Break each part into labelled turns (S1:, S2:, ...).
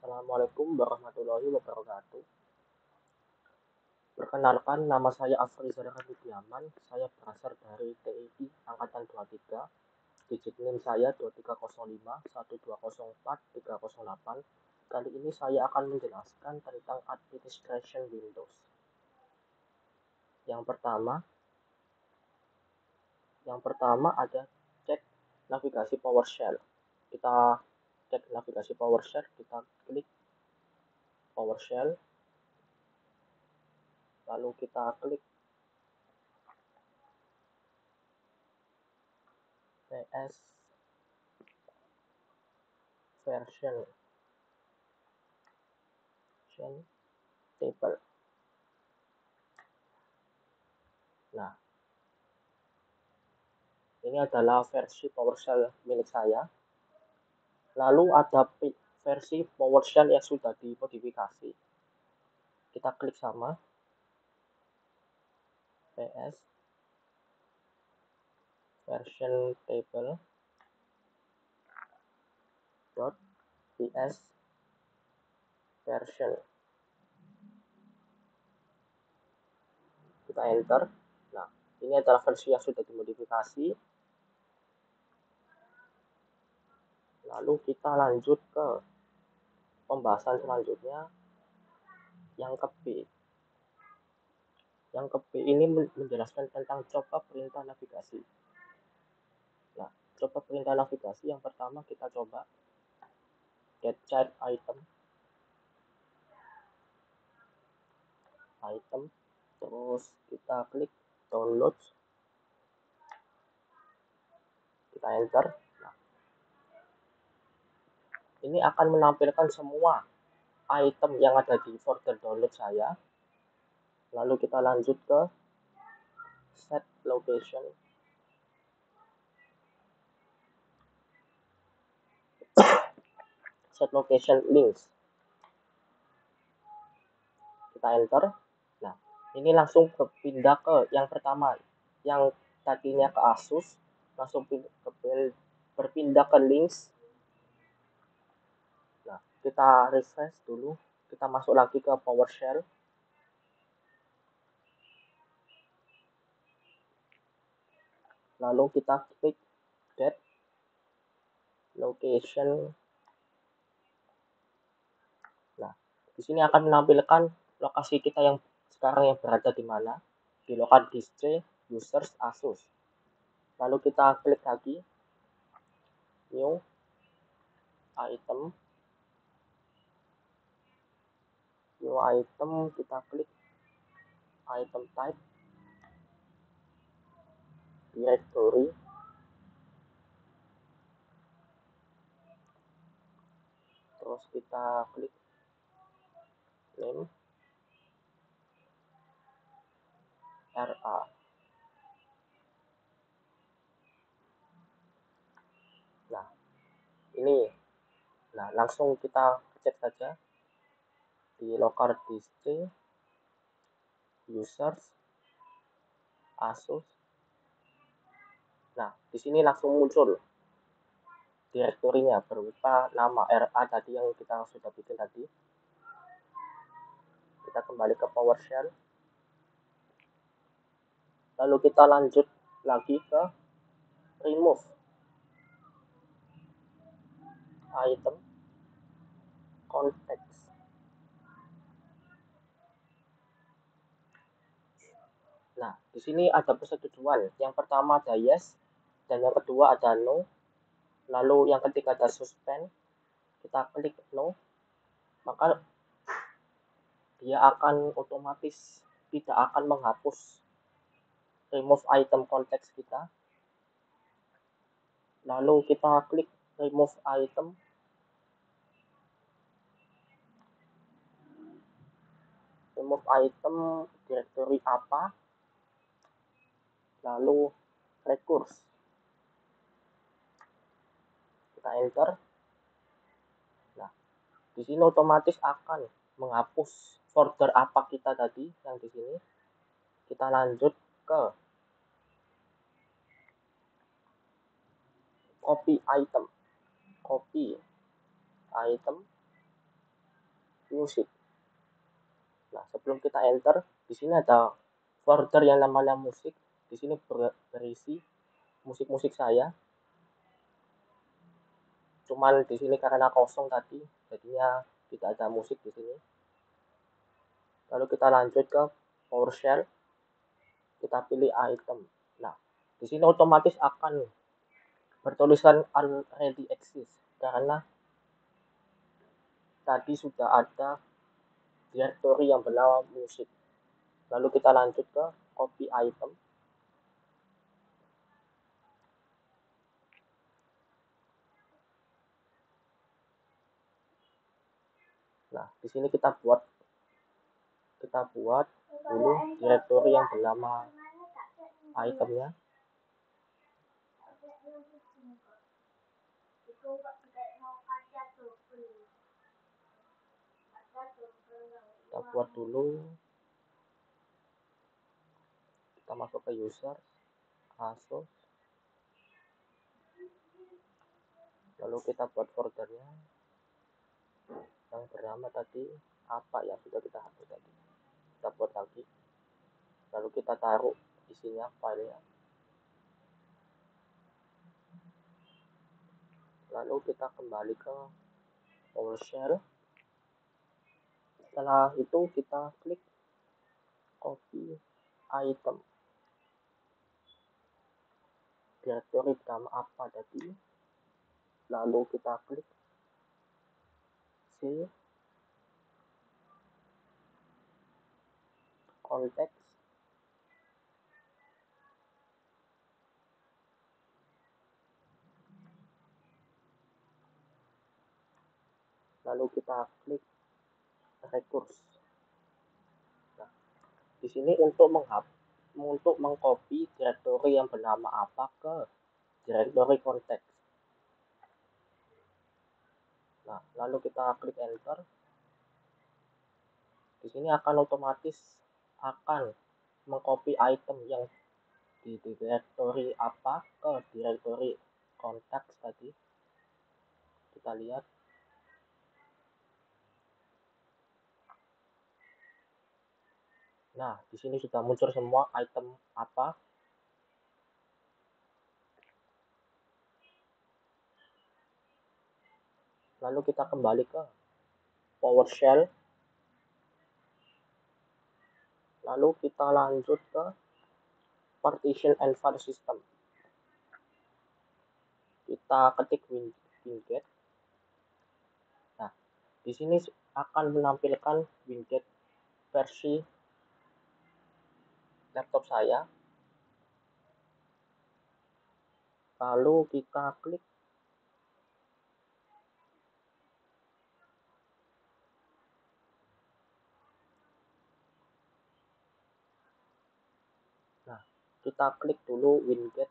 S1: Assalamualaikum warahmatullahi wabarakatuh. Perkenalkan, nama saya Afrizal Rafidiaman. Saya berasal dari TII Angkatan 23. Digit NIM saya 2305 1204 308. Kali ini saya akan menjelaskan tentang administration Windows. Yang pertama ada cek navigasi PowerShell. Kita cek navigasi PowerShell, kita klik PowerShell, lalu kita klik PS version table. Nah, ini adalah versi PowerShell milik saya. Lalu ada versi PowerShell yang sudah dimodifikasi. Kita klik sama PS version table .ps version. Kita enter. Nah, ini adalah versi yang sudah dimodifikasi. Lalu kita lanjut ke pembahasan selanjutnya yang ke B. Yang ke B ini menjelaskan tentang coba perintah navigasi. Nah, coba perintah navigasi yang pertama kita coba get child item, terus kita klik download, kita enter. Nah, ini akan menampilkan semua item yang ada di folder download saya. Lalu kita lanjut ke set location. Set location links. Kita enter. Nah, ini langsung berpindah ke yang pertama, yang tadinya ke Asus, langsung berpindah ke links. Nah, kita refresh dulu, kita masuk lagi ke PowerShell. Lalu kita klik get location. Nah, di sini akan menampilkan lokasi kita yang sekarang yang berada di mana, di local disk C, users, Asus. Lalu kita klik lagi new item, kita klik item type, directory, terus kita klik name, RA. Nah, ini, nah langsung kita cek saja di local disk C, users, Asus. Nah, di sini langsung muncul direktorinya berupa nama RA tadi yang kita sudah bikin tadi. Kita kembali ke PowerShell. Lalu kita lanjut lagi ke remove item context. Nah, di sini ada persetujuan. Yang pertama ada yes, dan yang kedua ada no. Lalu yang ketiga ada suspend. Kita klik no, maka dia akan otomatis tidak akan menghapus remove item konteks kita. Lalu kita klik remove item. Remove item directory apa, lalu recurse. Kita enter. Nah, di sini otomatis akan menghapus folder apa kita tadi yang di sini. Kita lanjut ke copy item, musik. Nah, sebelum kita enter, di sini ada folder yang namanya musik. Di sini berisi musik-musik saya. Cuman di sini karena kosong tadi, jadinya tidak ada musik di sini. Lalu kita lanjut ke PowerShell. Kita pilih item. Nah, di sini otomatis akan bertulisan already exist karena tadi sudah ada directory yang bernama musik. Lalu kita lanjut ke copy item. Nah, di sini kita buat dulu directory yang bernama itemnya. Kita buat dulu. Kita masuk ke user, Asus. Lalu kita buat foldernya yang bernama tadi apa yang sudah kita hapus tadi. Kita buat lagi. Lalu kita taruh isinya filenya. Lalu kita kembali ke PowerShell. Setelah itu kita klik copy item. Directory bernama apa tadi. Lalu kita klik C, context, lalu kita klik recurse. Nah, di sini untuk mengcopy directory yang bernama apa ke directory context. Nah, lalu kita klik enter. Di sini akan otomatis mengcopy item yang di directory apa ke directory context tadi. Kita lihat. Nah, di sini sudah muncul semua item apa. Lalu kita kembali ke PowerShell. Lalu kita lanjut ke partition and file system. Kita ketik Winget. Nah, di sini akan menampilkan Winget versi laptop saya. Lalu kita klik. Nah, kita klik dulu Winget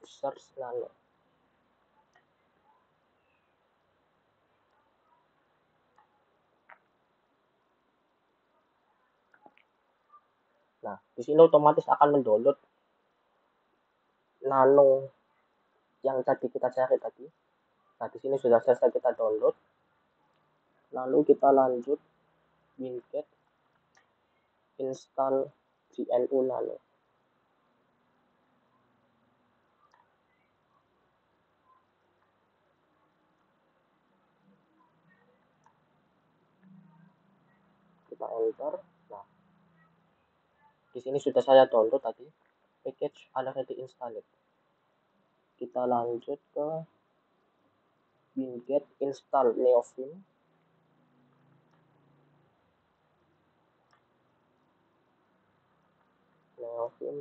S1: Search Nano. Nah, di sini otomatis akan mendownload Nano yang tadi kita cari tadi. Nah, di sini sudah selesai kita download. Lalu kita lanjut Winget install GNU Nano. Kita enter. Nah, di sini sudah saya download tadi. Package already installed. Kita lanjut ke Winget install Neofilm. Neofilm.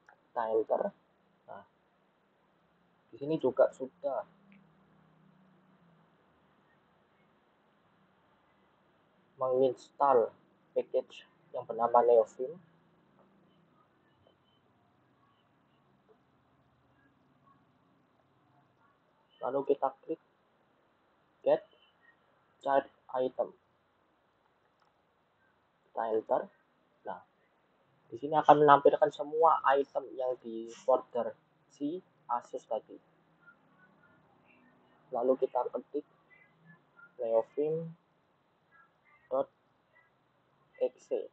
S1: Kita enter. Nah, di sini juga sudah menginstal package yang bernama Neofilm. Lalu kita klik get child item. Kita enter. Nah, di sini akan menampilkan semua item yang di folder si Asus tadi. lalu kita ketik neofilm.exe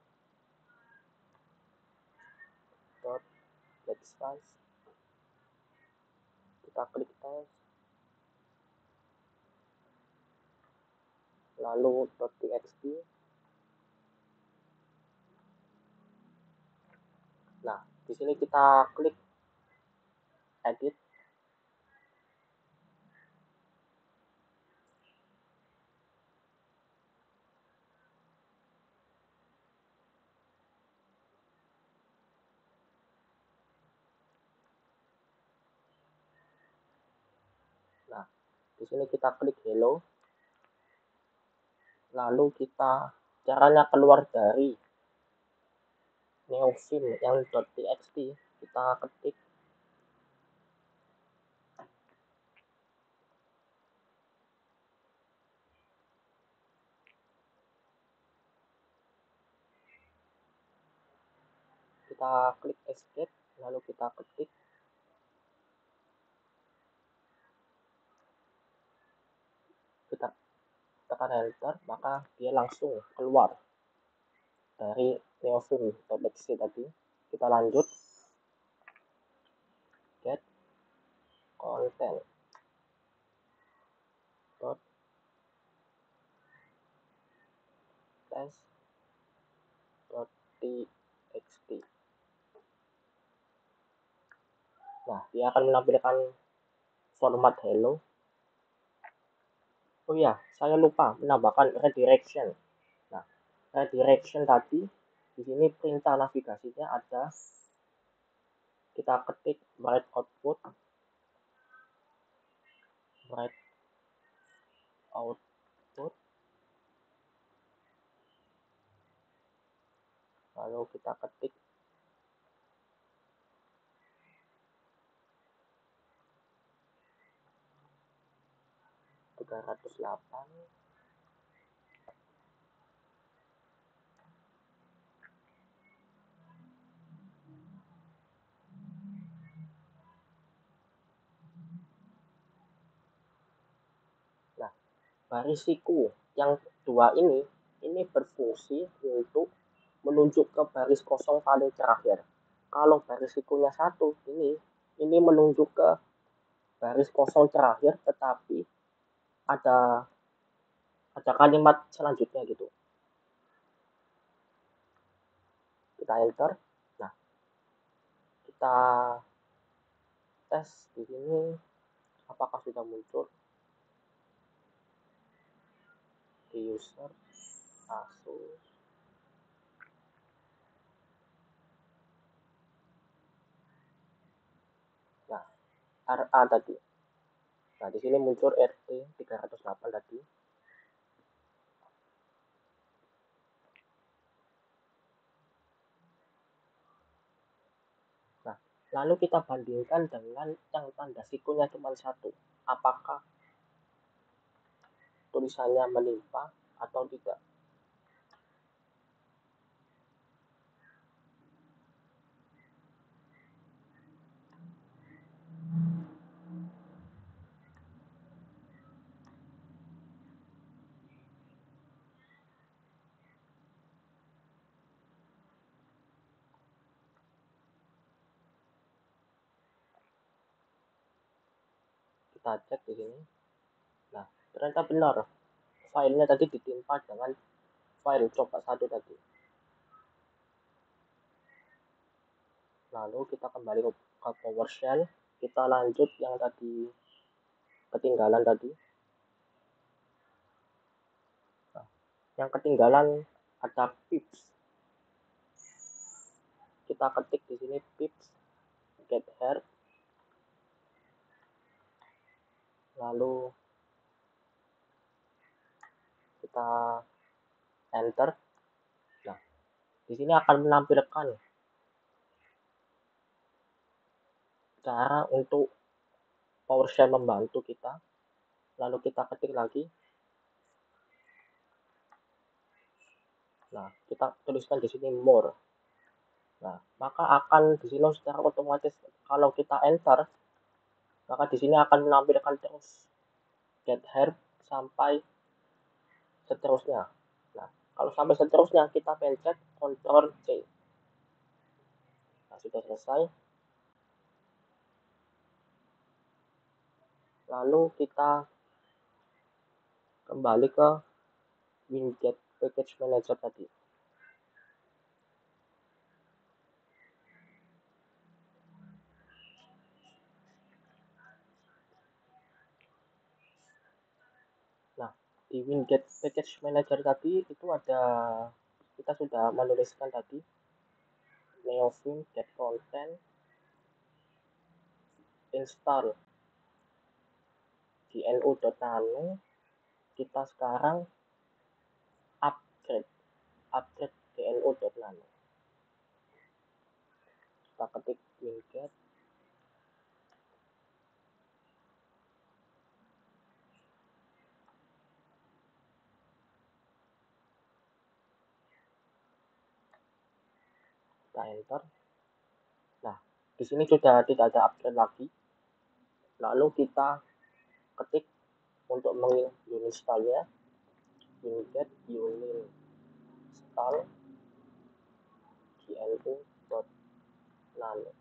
S1: backslash, kita klik tes, lalu .txt. Nah, di sini kita klik edit. Nah, di sini kita klik hello. Lalu kita caranya keluar dari neofilm yang .txt, kita ketik escape, lalu kita ketik kita tekan enter, maka dia langsung keluar dari neofilm.exe tadi. Kita lanjut get content test.txt. Nah, dia akan menampilkan format hello. Oh ya, saya lupa menambahkan redirection. Nah, redirection tadi di sini perintah navigasinya ada, kita ketik write output, lalu kita ketik (308). Nah, baris siku yang dua ini berfungsi untuk menunjuk ke baris kosong paling terakhir. Kalau baris sikunya 1, ini menunjuk ke baris kosong terakhir, tetapi ada kalimat selanjutnya gitu. Kita enter. Nah, kita tes di sini apakah sudah muncul di user Asus. Nah, RA tadi. Nah, di sini muncul RT 308 tadi. Nah, lalu kita bandingkan dengan yang tanda sikunya cuma 1. Apakah tulisannya menimpa atau tidak? Kita cek di sini. Nah, ternyata benar. Filenya tadi ditimpa dengan file coba 1 tadi. Lalu kita kembali ke PowerShell. Kita lanjut yang tadi ketinggalan tadi. Nah, yang ketinggalan ada pips. Kita ketik di sini pips get here. Lalu kita enter. Nah, di sini akan menampilkan cara untuk PowerShell membantu kita. Lalu kita ketik lagi. Nah, kita tuliskan di sini more. Nah, maka akan di sini secara otomatis kalau kita enter, maka di sini akan menampilkan terus get help sampai seterusnya. Nah, kalau sampai seterusnya kita pencet Ctrl C. Nah, sudah selesai. Lalu kita kembali ke Winget Package Manager tadi. Nah, di Winget Package Manager tadi itu ada, kita sudah menuliskan tadi neovim get content install gnu.nano. Kita sekarang upgrade gnu.nano. Kita ketik winget, kita enter. Nah, di sini sudah tidak ada upgrade lagi. Lalu kita ketik untuk menginstallnya winget uninstall gnu.nano.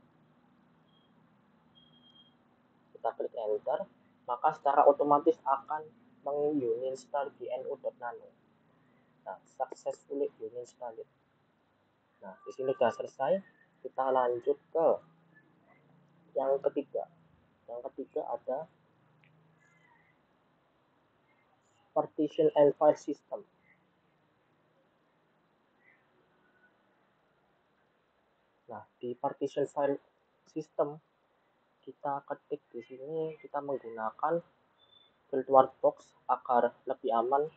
S1: Kita klik enter, maka secara otomatis akan menginstall gnu.nano. Nah, successfully uninstalled. Nah, di sini sudah selesai. Kita lanjut ke yang ketiga. Yang ketiga ada partition and file system. Nah, di partition file system kita ketik di sini, kita menggunakan VirtualBox agar lebih aman.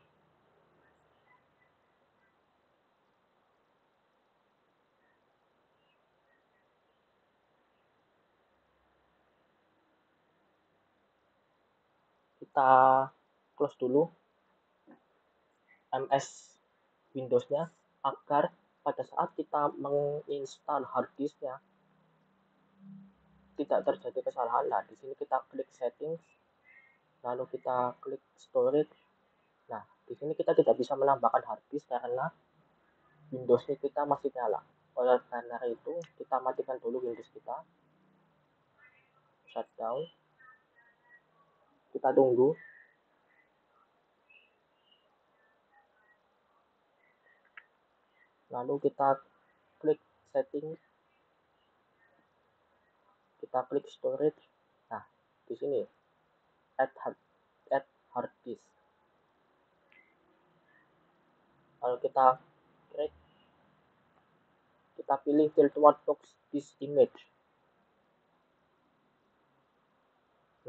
S1: Kita close dulu MS Windows-nya agar pada saat kita menginstal harddisknya tidak terjadi kesalahan. Nah, di sini kita klik settings, lalu kita klik storage. Nah, di sini kita tidak bisa menambahkan harddisk karena Windows-nya kita masih nyala. Oleh karena itu, kita matikan dulu Windows kita, shutdown. Kita tunggu. Lalu kita klik setting, kita klik storage. Nah, di sini add hard disk. Lalu kita klik, kita pilih VirtualBox disk image.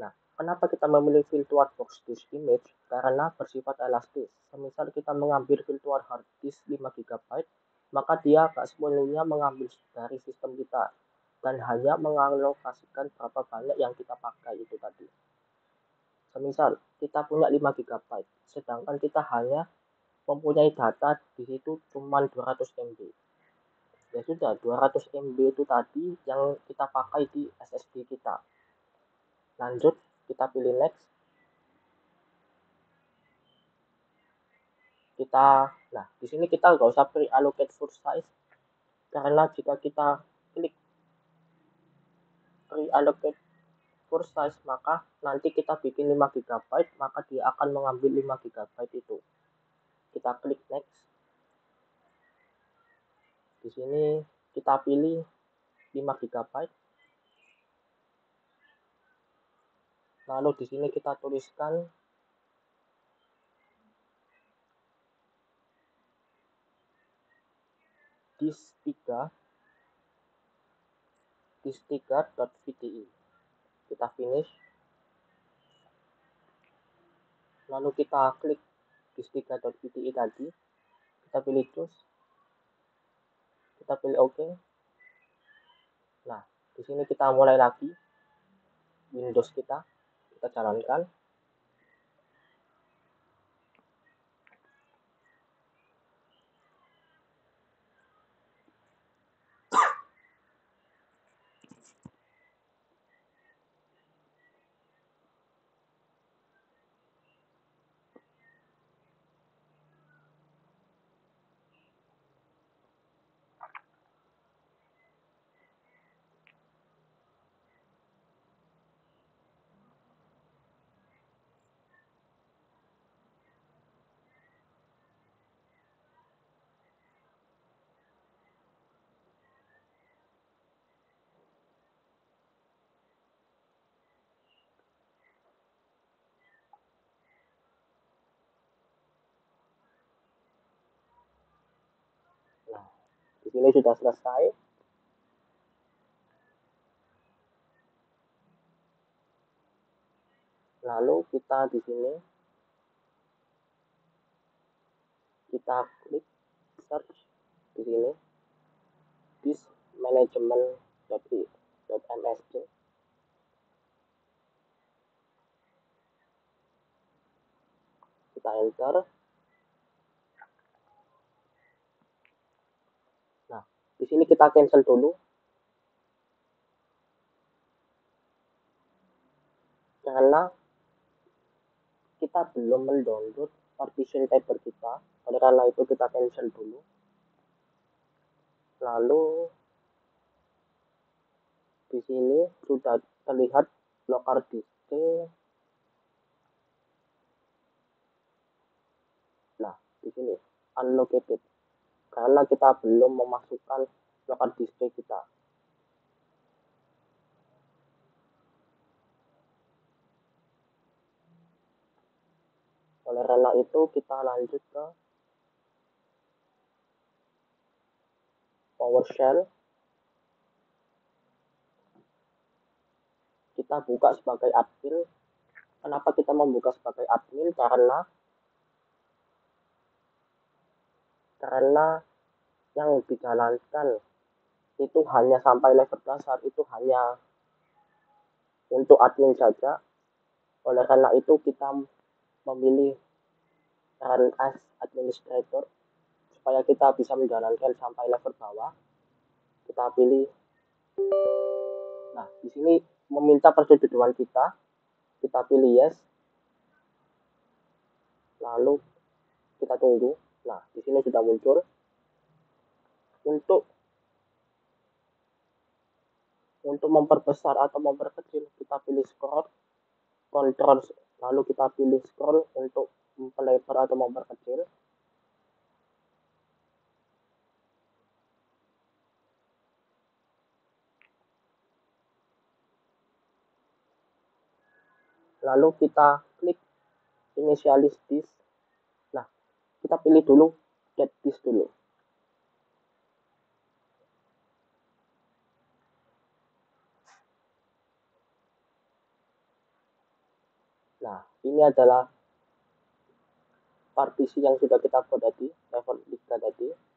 S1: Nah, kenapa kita memilih VirtualBox disk image? Karena bersifat elastis. Semisal kita mengambil virtual hard disk 5 GB, maka dia akan sepenuhnya mengambil dari sistem kita dan hanya mengalokasikan berapa banyak yang kita pakai itu tadi. Semisal kita punya 5 GB, sedangkan kita hanya mempunyai data di situ cuma 200 MB. Ya sudah, 200 MB itu tadi yang kita pakai di SSD kita. Lanjut, kita pilih next. Nah, di sini kita nggak usah pre-allocate file size, karena jika kita klik pre-allocate file size, maka nanti kita bikin 5 GB, maka dia akan mengambil 5 GB itu. Kita klik next. Di sini kita pilih 5 GB. Lalu di sini kita tuliskan disk3.vdi. Kita finish. Lalu kita klik disk3.vdi tadi. Kita pilih choose. Kita pilih OK. Nah, di sini kita mulai lagi Windows kita jalankan. sini sudah selesai. Lalu kita di sini kita klik search di sini disk management.msc. Kita enter. Nah, di sini kita cancel dulu karena kita belum mendownload partition table kita. Oleh karena itu kita cancel dulu. Lalu di sini sudah terlihat local disk. Nah, di sini unlocated karena kita belum memasukkan local disk kita. Oleh karena itu kita lanjut ke PowerShell. Kita buka sebagai admin. Kenapa kita membuka sebagai admin? Karena yang dijalankan itu hanya sampai level dasar, itu hanya untuk admin saja. Oleh karena itu kita memilih run as administrator supaya kita bisa menjalankan sampai level bawah. Kita pilih. Nah, di sini meminta persetujuan kita. Kita pilih yes. Lalu kita tunggu. Nah, di sini sudah muncul. Untuk memperbesar atau memperkecil, kita pilih scroll, control, lalu kita pilih scroll untuk memperlebar atau memperkecil. Lalu kita klik initialize disk. Nah, kita pilih dulu get disk dulu. Nah, ini adalah partisi yang sudah kita buat tadi, level 3 tadi.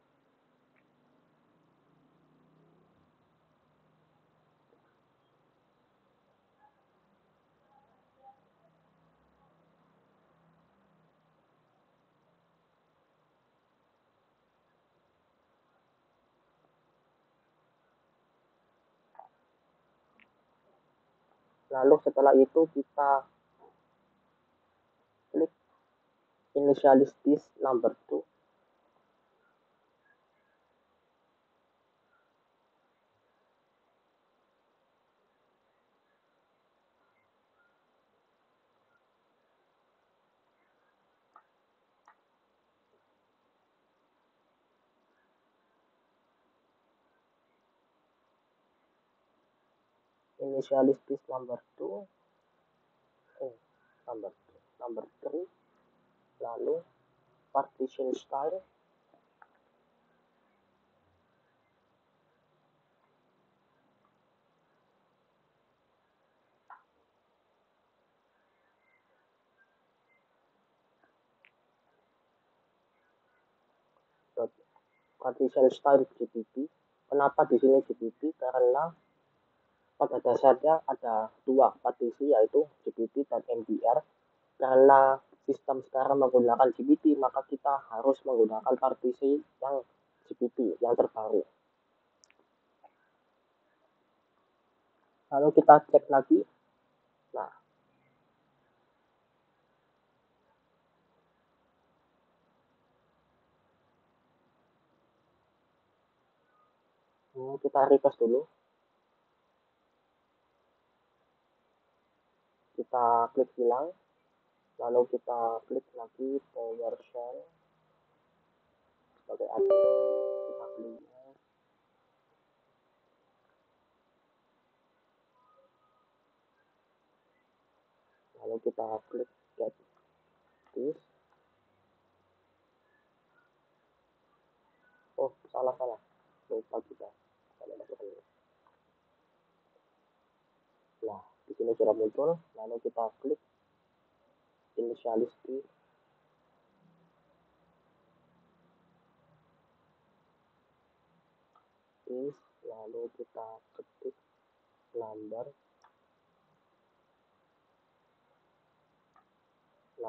S1: Lalu setelah itu kita klik initialize disk number 2. Initialize disk number 2. Number 3. Lalu partition style. Partition style GPP. Kenapa di sini GPP? Karena pada dasarnya ada dua partisi, yaitu GPT dan MBR. Karena sistem sekarang menggunakan GPT, maka kita harus menggunakan partisi yang GPT yang terbaru. Lalu kita cek lagi. Nah, kita request dulu. Kita klik hilang. Lalu kita klik lagi PowerShell sebagai admin. Kita pilih yes. Lalu kita klik get disk. Oh, salah. lupa kita. Nah, di sini sudah muncul, lalu kita klik initialize this, lalu kita ketik number 3,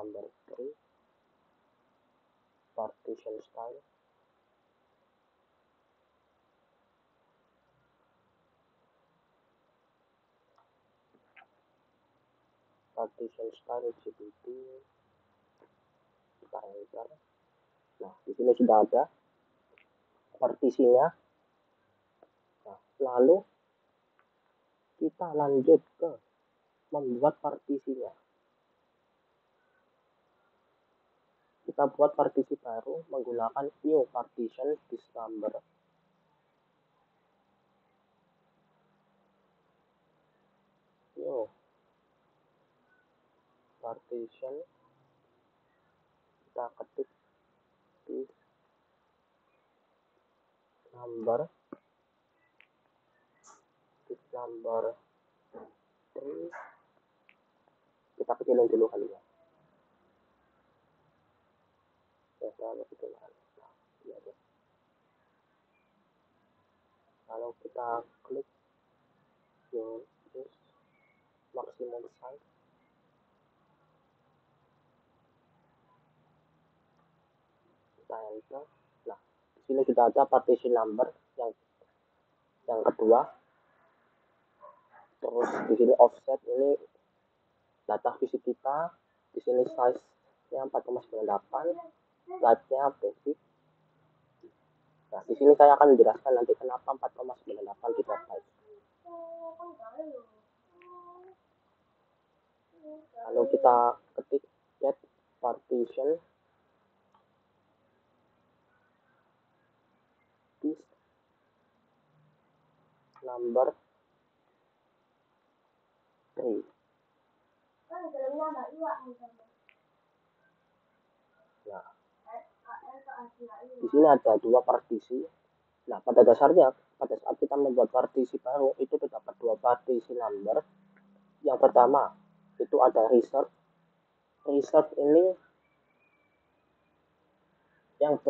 S1: partition style, GBT, kita enter. Nah, di sini sudah ada partisinya. Nah, lalu kita lanjut ke membuat partisinya. Kita buat partisi baru menggunakan new partition this number. New partition, kita ketik this number 3, kita kecilin dulu kali ya. Lalu kita klik your maximum size, kita enter. Nah, di sini sudah ada partition number yang kedua. Terus di sini offset, ini data fisik kita. Di sini size-nya 4,98, type-nya basic. Nah, di sini saya akan menjelaskan nanti kenapa 4,98 GB. Lalu kita ketik get partition this number 3. Nah, di sini ada dua partisi. Nah, pada dasarnya pada saat kita membuat partisi baru itu terdapat dua partisi number. Yang pertama itu ada reserve. Reserve ini yang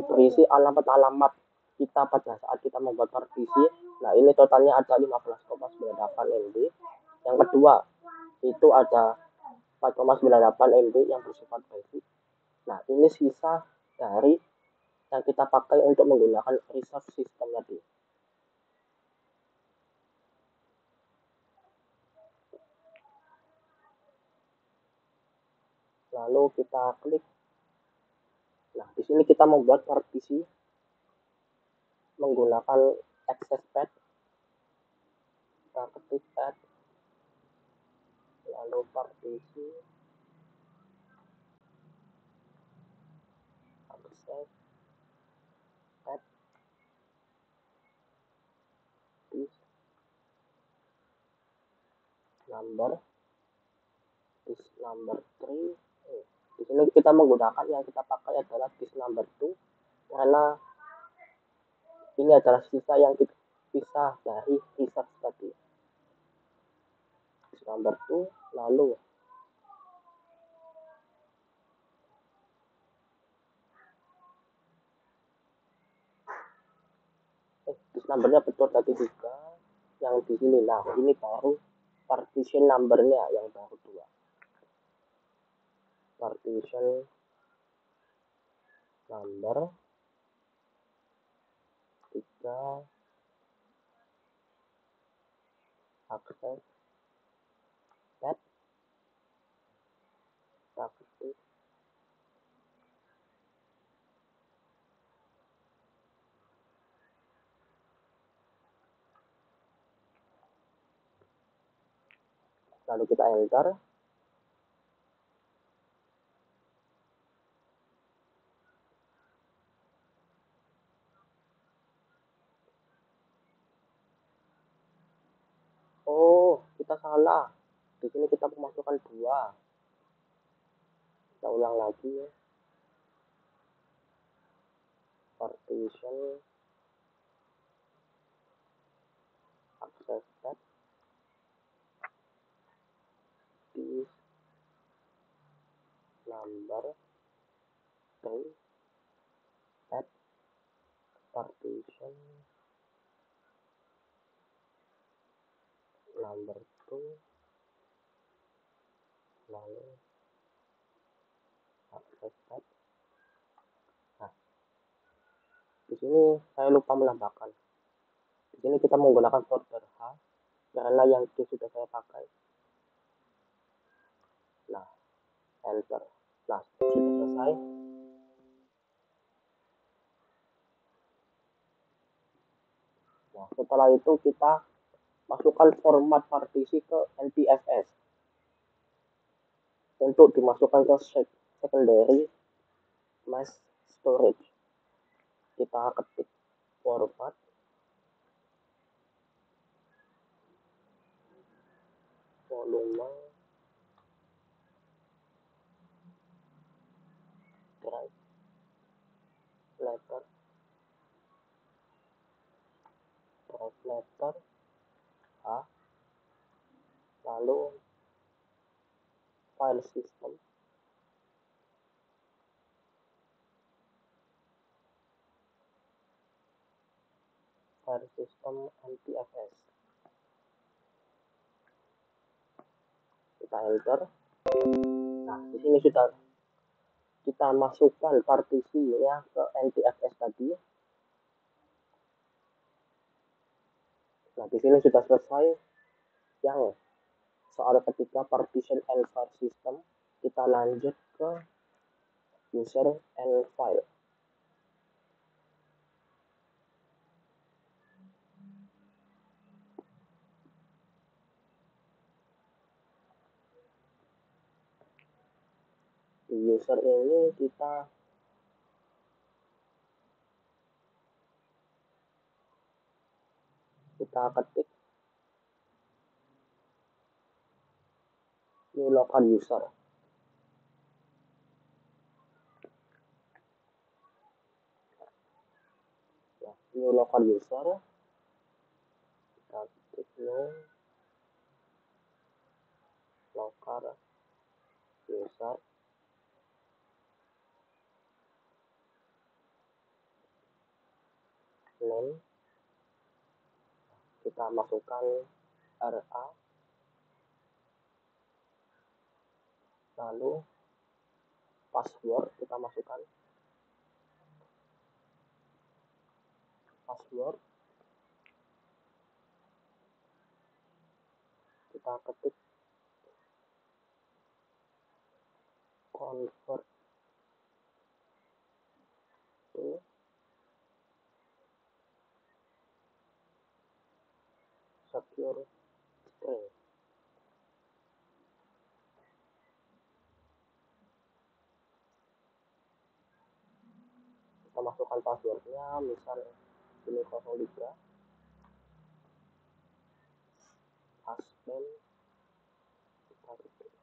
S1: berisi alamat-alamat kita pada saat kita membuat partisi. Nah, ini totalnya ada 15,98 MB. Yang kedua itu ada 4,98 MB yang bersifat basic. Nah, ini sisa dari yang kita pakai untuk menggunakan reserve system tadi. Lalu kita klik. Nah, di sini kita membuat partisi menggunakan access pad. Kita ketik add, lalu partisi access pad this number 3. Di sini kita menggunakan yang kita pakai adalah this number 2 karena ini adalah sisa yang kita pisah dari reserve tadi. This number 2, lalu this numbernya betul tadi juga yang di sini. Nah, ini baru partition numbernya yang baru 2. Partition number 3 access pad, kita ketik lalu kita enter. Oh, kita salah. Di sini kita memasukkan 2. Kita ulang lagi ya. partition access set this number 3 at partition number 2 lalu access set. Nah, di sini saya lupa menambahkan. Di sini kita menggunakan folder H karena yang itu sudah saya pakai. Nah, enter. Nah, sudah selesai. Nah, setelah itu kita masukkan format partisi ke NTFS untuk dimasukkan ke secondary mass storage. Kita ketik format volume drive letter A, lalu file system, NTFS. Kita enter. Nah, di sini sudah kita masukkan partisinya ke NTFS tadi. Nah, di sini sudah selesai yang soal ketiga partition and file system. Kita lanjut ke user and file. Di user ini kita ketik new local user. Nah, new local user, kita ketik new local user. Name, kita masukkan RA, lalu password kita masukkan password, kita ketik convert to secure string. Kita masukkan passwordnya, misal ini 03 husband, kita ketik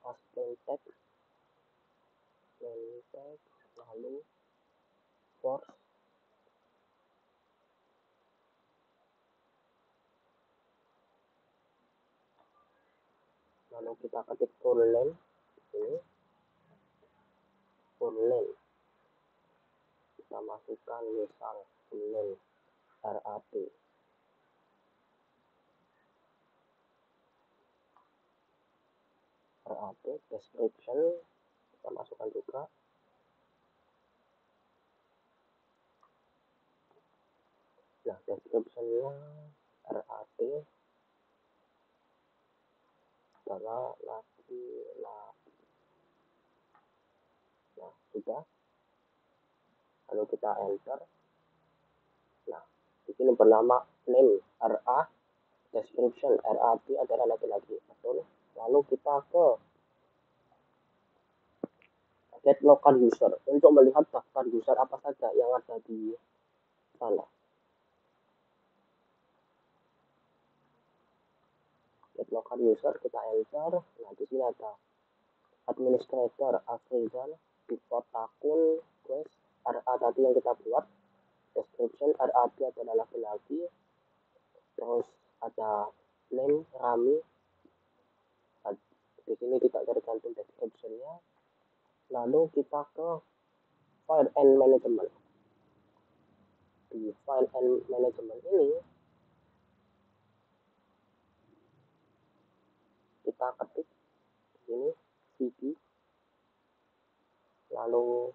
S1: husband text, name text, lalu force, lalu kita ketik full name. Ini full name, kita masukkan misal full name RAT, description kita masukkan juga. Nah, descriptionnya RAT adalah laki-laki. Nah, sudah. Lalu kita enter. Nah, di sini bernama name RA, description RAT adalah laki-laki. Betul. Lalu kita ke get local user untuk melihat daftar user apa saja yang ada di sana. Get local user, kita enter. Nah, di sini ada administrator Afrizal, default akun, terus RA tadi yang kita buat, description RAB adalah laki-laki, terus ada name Rami, di sini tidak tergantung descriptionnya. Lalu kita ke file and management. Di file and management ini kita ketik di sini cd, lalu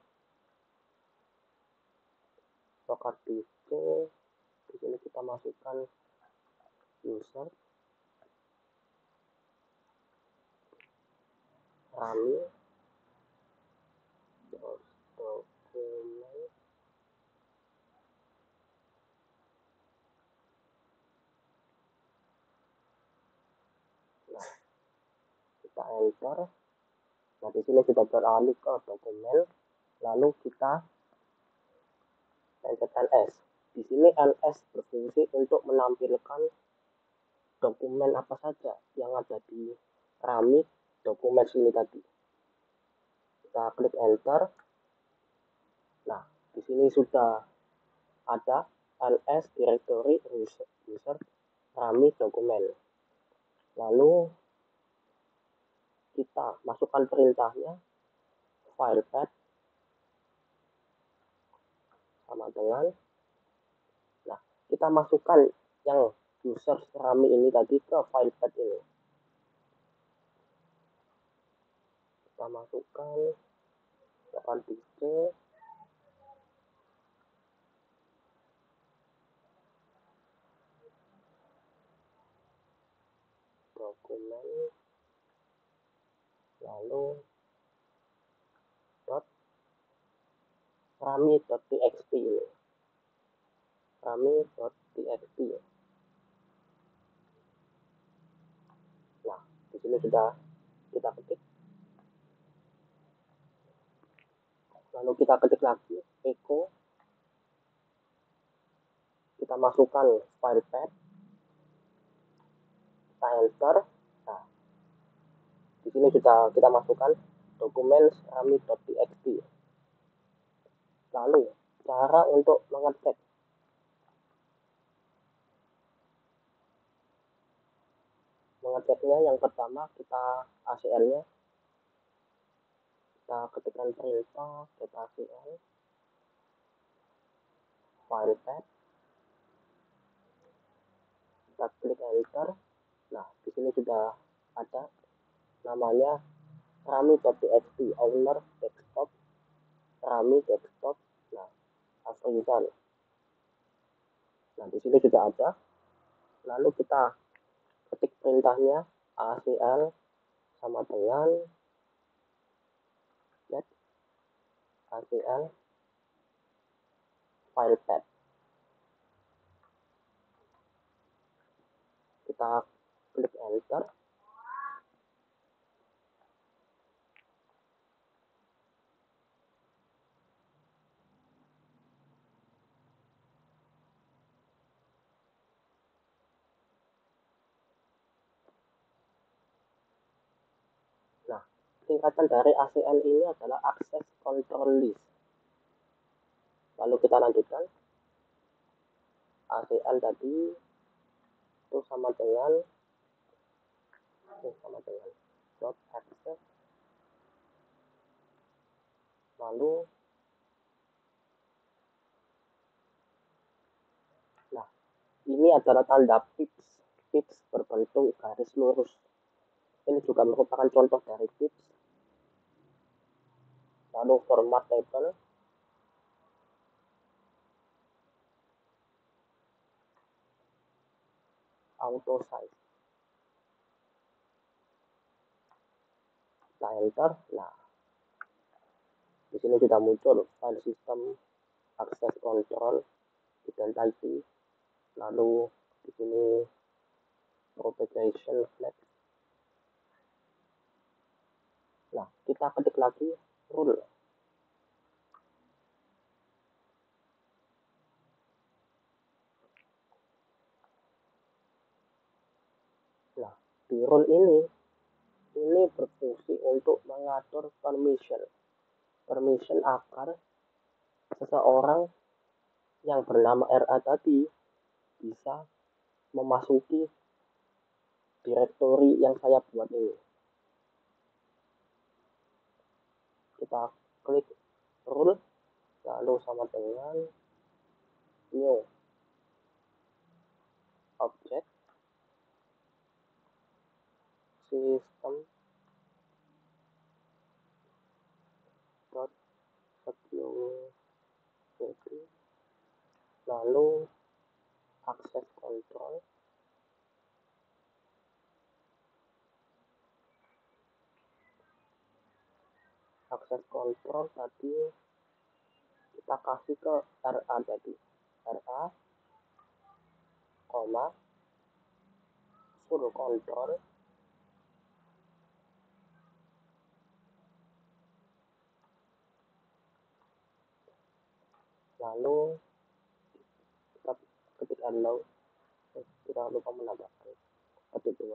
S1: local disk, di sini kita masukkan user Rami, terus dokumen, nah kita enter. Nah di sini sudah beralih ke dokumen, lalu kita pencet ls. Di sini ls berfungsi untuk menampilkan dokumen apa saja yang ada di Rami dokumen sini tadi. Kita klik enter. Nah, di sini sudah ada ls directory user Rami dokumen. Lalu kita masukkan perintahnya file path sama dengan, nah kita masukkan yang user Rami ini tadi ke file path ini. Kita masukkan local disk, dokumen, lalu rami.txt ini, rami.txt. Nah, di sini sudah kita ketik. Lalu kita ketik lagi echo, kita masukkan file path, kita enter. Nah, di sini sudah kita masukkan dokumen rami.txt. Lalu cara untuk mengecek, mengeceknya yang pertama kita ACL-nya, kita ketikkan perintah get ACL file path, kita klik enter. Nah, di sini sudah ada namanya rami.txt owner desktop, Rami desktop. Nah, asal. Nah, di sini sudah ada. Lalu kita ketik perintahnya ACL sama dengan get ACL file path. Kita klik enter. Nah, singkatan dari ACL ini adalah Access Control List. Lalu kita lanjutkan. ACL tadi itu sama dengan dot access. Lalu nah, ini adalah tanda pips berbentuk garis lurus. Ini juga merupakan contoh dari pips. Lalu format table, auto size, kita enter. Nah, di sini sudah muncul file system access control identity, lalu di sini propagation flag. Nah, kita ketik lagi rule. Nah, di rule ini berfungsi untuk mengatur permission. permission agar seseorang yang bernama RA tadi bisa memasuki direktori yang saya buat ini. Kita klik rule, lalu sama dengan new object system dot security, lalu access control tadi kita kasih ke RA tadi, RA, full control, lalu kita ketik allow, kita lupa menambahkan ketik 2,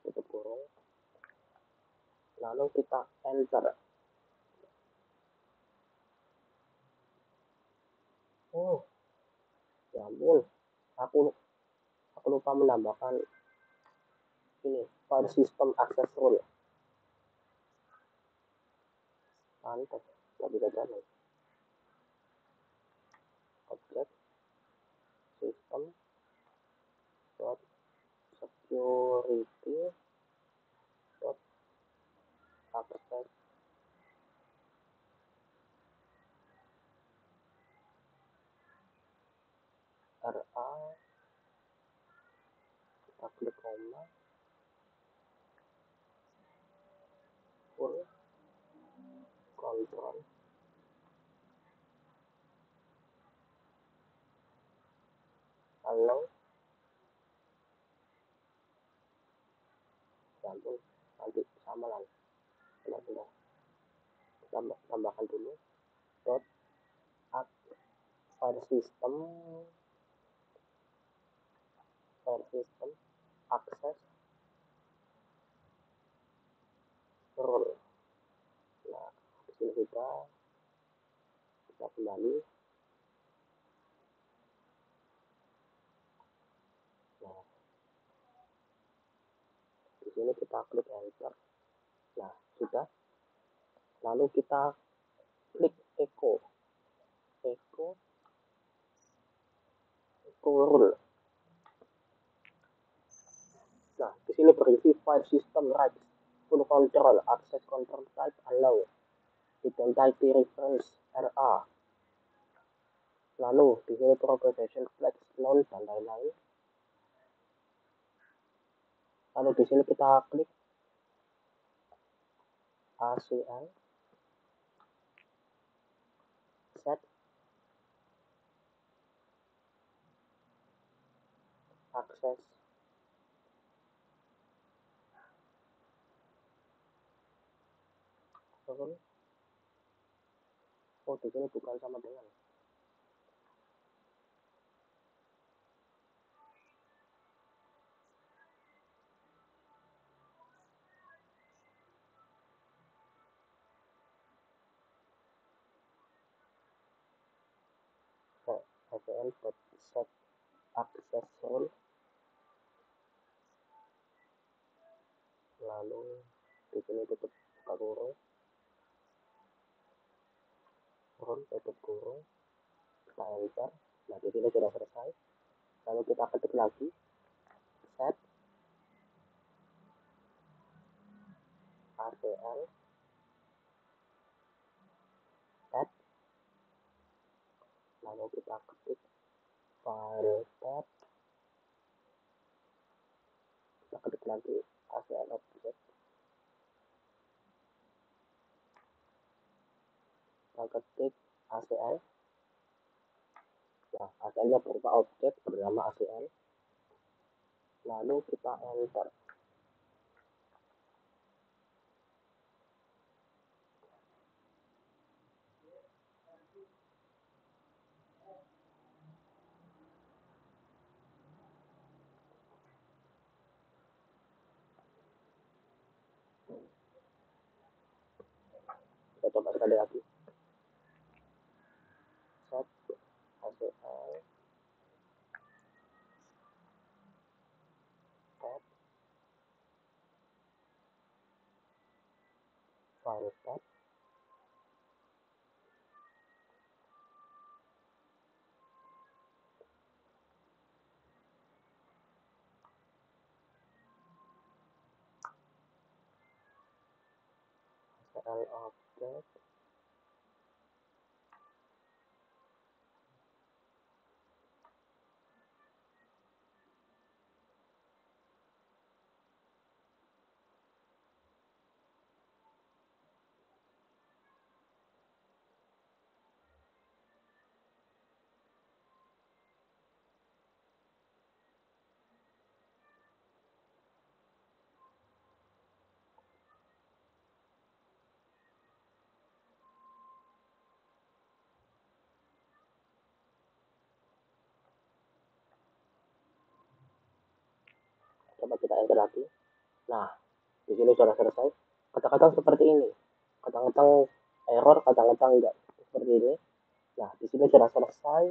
S1: tutup kurung, lalu kita enter. Oh ya ampun, aku lupa menambahkan ini file system access rule. Mantap, nggak bisa jalan. Object system dot security dot access RA, kita klik koma, full control, allow, ya ampun, nanti sama lah, benar-benar tambahkan dulu dot file system access rule. Nah, di sini kita kembali. Nah, di sini kita klik enter. Nah, sudah. Lalu kita klik echo rule. Nah, di sini berisi file system rights, full control, access control type allow, identity reference RA. Lalu di sini propagation flag none dan lain-lain. Lalu di sini kita klik ACL set access rule. Oh, di sini bukan sama dengan ACL set access rule. Lalu di sini tutup buka kurung, tutup kurung, kita enter. Nah, di sini sudah selesai. Lalu kita ketik lagi set ACL set, lalu kita ketik file tab, kita ketik lagi ACL object, kita ketik ACL. Nah, ACL-nya berupa objek bernama ACL. Lalu kita enter. Kita coba sekali lagi. Set HCL tab file tab HCL object coba kita enter lagi. Nah, di sini sudah selesai. Kadang-kadang seperti ini, kadang-kadang error, kadang-kadang enggak seperti ini. Nah, di sini sudah selesai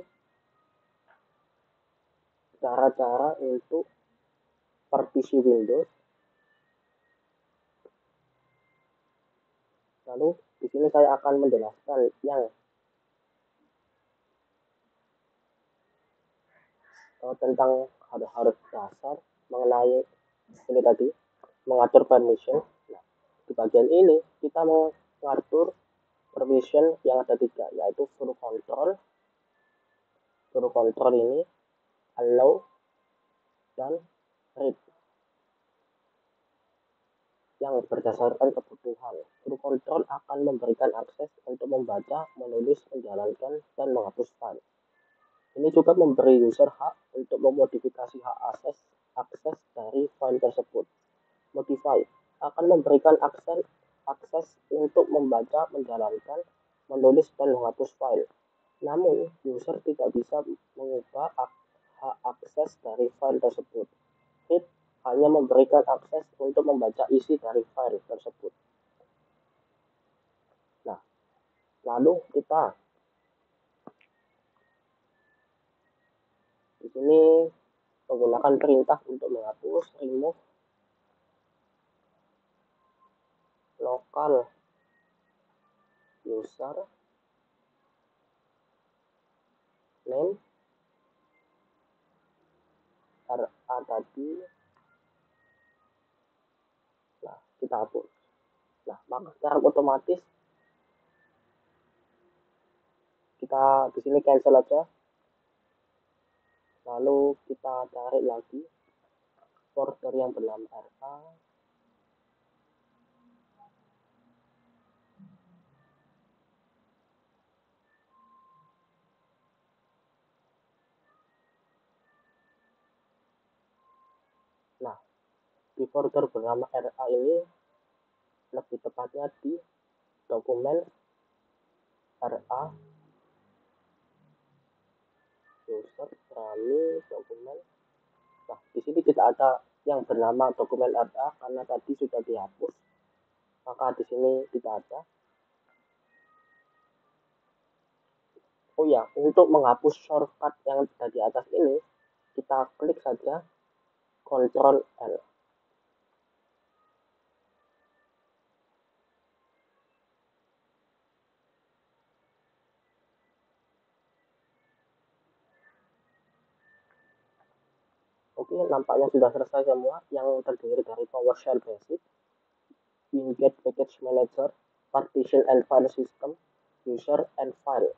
S1: cara-cara untuk partisi Windows. Lalu di sini saya akan menjelaskan yang tentang harus dasar mengenai ini tadi, mengatur permission. Nah, di bagian ini kita mengatur permission yang ada 3, yaitu full control. Full control ini allow dan read yang berdasarkan kebutuhan. Full control akan memberikan akses untuk membaca, menulis, menjalankan, dan menghapus file. Ini juga memberi user hak untuk memodifikasi hak akses dari file tersebut. Modify akan memberikan akses untuk membaca, menjalankan, menulis, dan menghapus file. Namun, user tidak bisa mengubah hak akses dari file tersebut. Read hanya memberikan akses untuk membaca isi dari file tersebut. Nah, lalu kita di sini menggunakan perintah untuk menghapus, remove local user name RA tadi. Nah, kita hapus. Nah, maka secara otomatis kita di sini cancel aja. Lalu kita tarik lagi folder yang bernama RA. Nah, di folder bernama RA ini lebih tepatnya di dokumen RA user running dokumen. Nah, di sini tidak ada yang bernama dokumen RA karena tadi sudah dihapus. Maka di sini tidak ada. Oh ya, untuk menghapus shortcut yang ada di atas ini, kita klik saja Ctrl L. Oke, nampaknya sudah selesai semua yang terdiri dari PowerShell Basic, Winget Package Manager, Partition and File System, User, and File.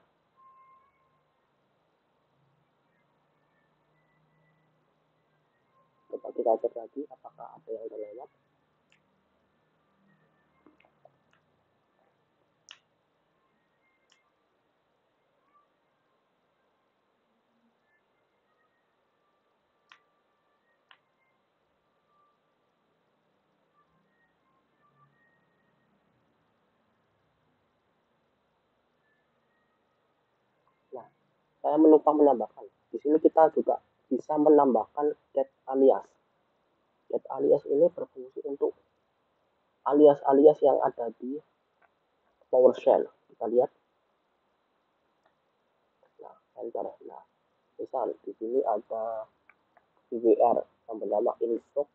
S1: Coba kita cek lagi apakah ada yang terlewat. Nah, saya lupa menambahkan. Di sini kita juga bisa menambahkan get alias. Get alias ini berfungsi untuk alias-alias yang ada di PowerShell. Kita lihat. Nah, enter. Nah, misal di sini ada IWR yang bernama Invoke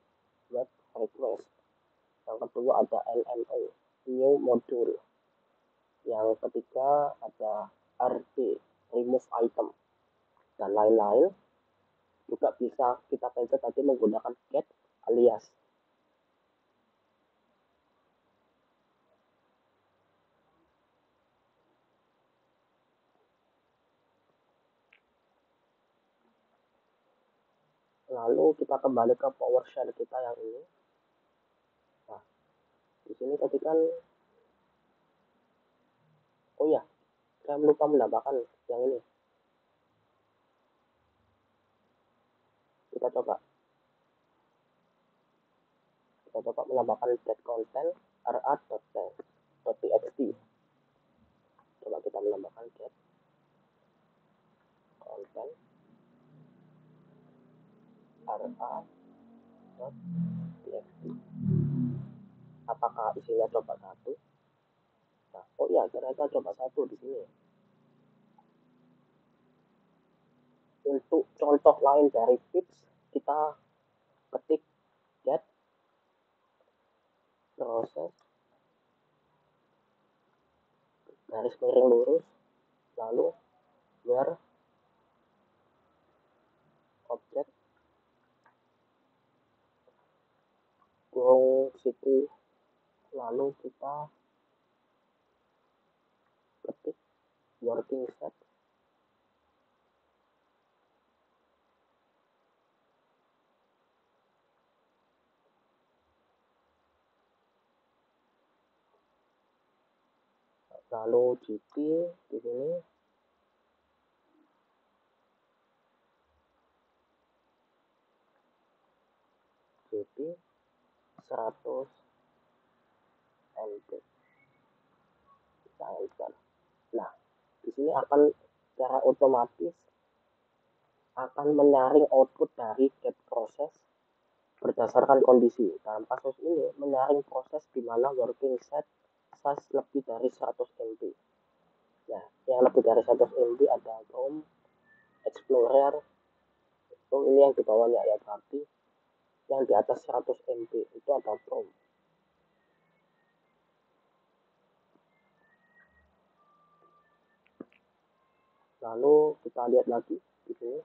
S1: Web Request. Yang kedua ada LMO, New Module. Yang ketiga ada RT, Remove Item, dan lain-lain. Juga bisa kita pencet tadi menggunakan get alias. Lalu kita kembali ke PowerShell kita yang ini. Nah, di sini tadi kan, oh ya, saya lupa menambahkan yang ini. Kita coba menambahkan get content ra.txt. Coba kita menambahkan get content ra.txt. Apakah isinya coba satu? Nah, oh ya, ternyata coba satu di sini. Untuk contoh lain dari tips, kita ketik get proses garis miring lurus, lalu where object kurung situ, lalu kita ketik working set. Lalu GT di sini GT 100 MB. Kita enter. Nah, di sini akan secara otomatis akan menyaring output dari get proses berdasarkan kondisi. Dalam kasus ini menyaring proses di mana working set size lebih dari 100 MB. Nah, yang lebih dari 100 MB ada Chrome, Explorer. Oh, ini yang di bawahnya ya, berarti yang di atas 100 MB itu ada Chrome. Lalu kita lihat lagi di sini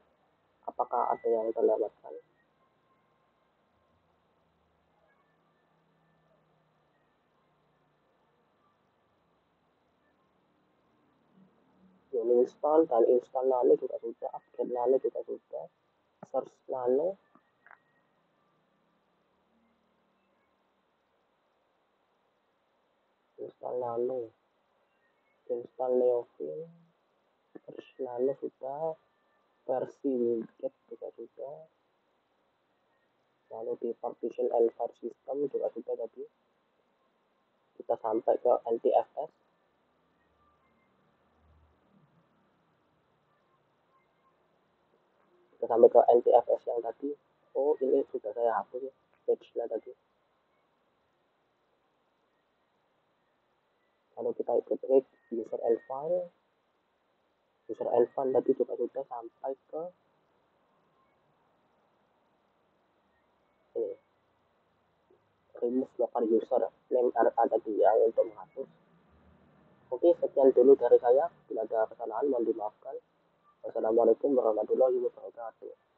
S1: apakah ada yang terlewatkan. Install dan install Nano juga sudah, upgrade Nano juga sudah, search Nano, install Nano, install Neofin, search Nano sudah, versi widget juga sudah, lalu di partition and file system juga sudah tadi. Kita sampai ke NTFS. Kita sampai ke NTFS yang tadi. Oh, ini sudah saya hapus ya, page-nya tadi. Lalu kita klik user and file. User and file tadi juga sudah sampai ke ini. Remove local user name RA tadi ya untuk menghapus. Oke, sekian dulu dari saya. Bila ada kesalahan mohon dimaafkan. Wassalamualaikum warahmatullahi wabarakatuh.